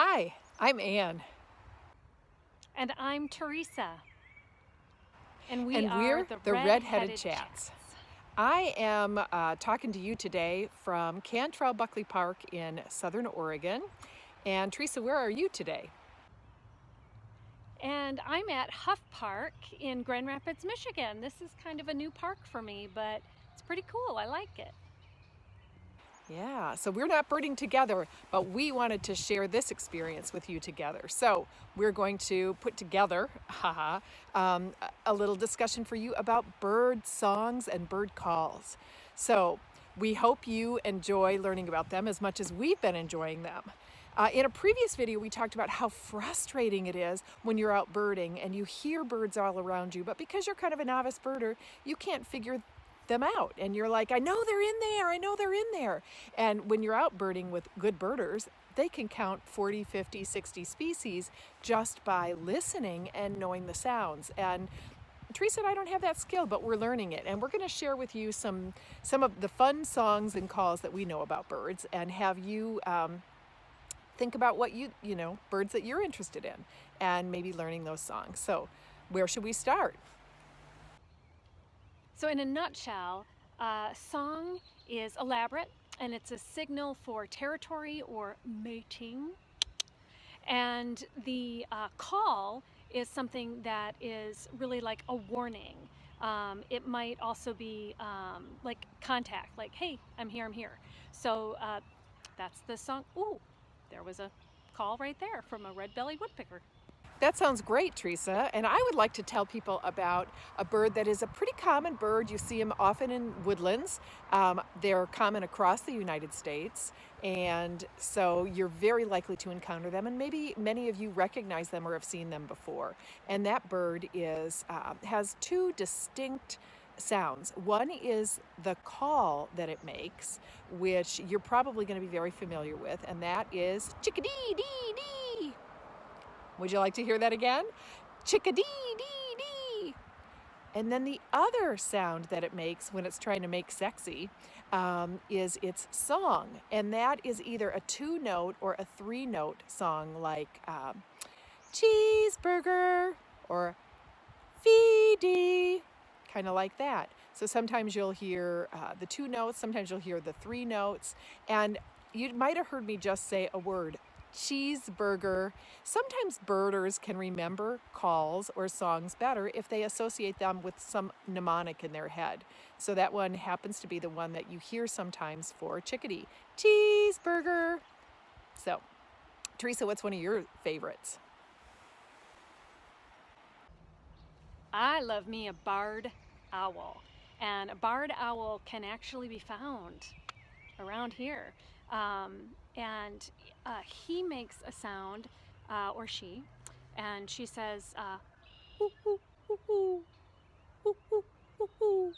Hi, I'm Anne, And I'm Teresa, and we and are we're the the Red-Headed Red-Headed Chats. Chats. I am talking to you today from Cantrell Buckley Park in Southern Oregon. And Teresa, where are you today? And I'm at Huff Park in Grand Rapids, Michigan. This is kind of a new park for me, but it's pretty cool. I like it. Yeah, so we're not birding together, but we wanted to share this experience with you together. So we're going to put together, a little discussion for you about bird songs and bird calls. So we hope you enjoy learning about them as much as we've been enjoying them. In a previous video, we talked about how frustrating it is when you're out birding and you hear birds all around you, but because you're kind of a novice birder, you can't figure them out, and you're like, I know they're in there, I know they're in there. And when you're out birding with good birders, they can count 40, 50, 60 species just by listening and knowing the sounds. And Teresa and I don't have that skill, but we're learning it, and we're going to share with you some of the fun songs and calls that we know about birds, and have you think about what you know, birds that you're interested in, and maybe learning those songs. So where should we start? So, in a nutshell, song is elaborate and it's a signal for territory or mating. And the call is something that is really like a warning. It might also be like contact, like, hey, I'm here, I'm here. So that's the song. Ooh, there was a call right there from a red-bellied woodpecker. That sounds great, Teresa. And I would like to tell people about a bird that is a pretty common bird. You see them often in woodlands. They're common across the United States. And so you're very likely to encounter them. And maybe many of you recognize them or have seen them before. And that bird has two distinct sounds. One is the call that it makes, which you're probably going to be very familiar with, and that is chickadee dee dee. Would you like to hear that again? Chickadee dee dee. And then the other sound that it makes when it's trying to make sexy is its song. And that is either a 2-note or a 3-note song, like cheeseburger or feedee, kind of like that. So sometimes you'll hear the 2 notes, sometimes you'll hear the 3 notes. And you might have heard me just say a word, cheeseburger. Sometimes birders can remember calls or songs better if they associate them with some mnemonic in their head. So that one happens to be the one that you hear sometimes for chickadee, cheeseburger. So, Teresa, what's one of your favorites? I love me a barred owl. And a barred owl can actually be found around here. And he makes a sound, or she, and she says, hoo, hoo, hoo, hoo, hoo, hoo, hoo, hoo.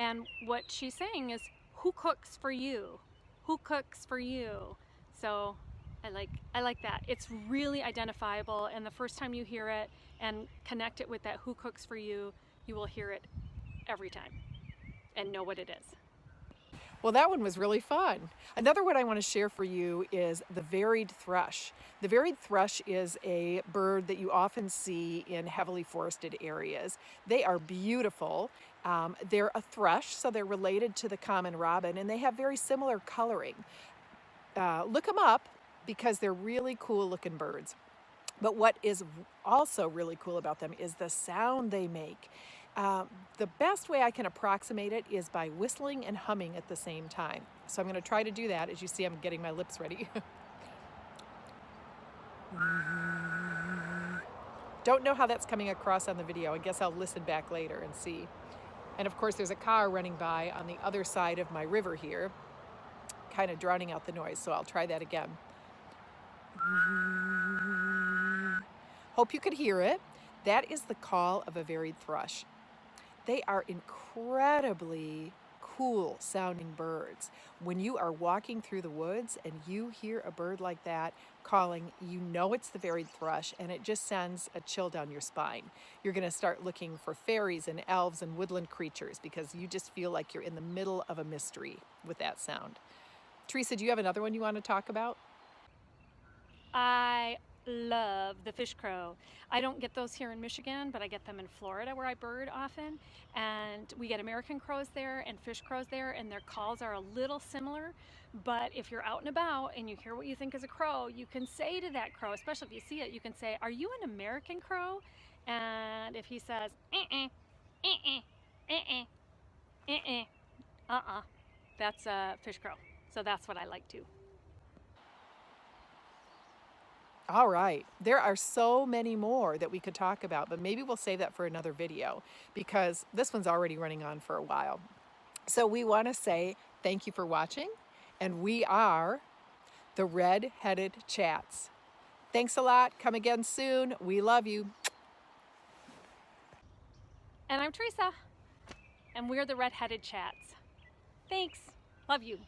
And what she's saying is, who cooks for you? Who cooks for you? So I like that. It's really identifiable, and the first time you hear it and connect it with that who cooks for you, you will hear it every time and know what it is. Well, that one was really fun. Another one I want to share for you is the varied thrush. The varied thrush is a bird that you often see in heavily forested areas. They are beautiful. They're a thrush, so they're related to the common robin, and they have very similar coloring. Look them up because they're really cool looking birds. But what is also really cool about them is the sound they make. The best way I can approximate it is by whistling and humming at the same time. So I'm going to try to do that. As you see, I'm getting my lips ready. Don't know how that's coming across on the video. I guess I'll listen back later and see. And of course, there's a car running by on the other side of my river here, kind of drowning out the noise. So I'll try that again. Hope you could hear it. That is the call of a varied thrush. They are incredibly cool sounding birds. When you are walking through the woods and you hear a bird like that calling, you know it's the varied thrush, and it just sends a chill down your spine. You're going to start looking for fairies and elves and woodland creatures because you just feel like you're in the middle of a mystery with that sound. Teresa, do you have another one you want to talk about? I love the fish crow. I don't get those here in Michigan, but I get them in Florida where I bird often. And we get American crows there and fish crows there, and their calls are a little similar. But if you're out and about and you hear what you think is a crow, you can say to that crow, especially if you see it, you can say, "Are you an American crow?" And if he says, "Uh-uh, uh-uh, uh-uh, uh-uh, uh-uh," that's a fish crow. So that's what I like too. All right. There are so many more that we could talk about, but maybe we'll save that for another video because this one's already running on for a while. So we want to say thank you for watching, and we are the Red-Headed Chats. Thanks a lot. Come again soon. We love you. And I'm Teresa, and we're the Red-Headed Chats. Thanks. Love you.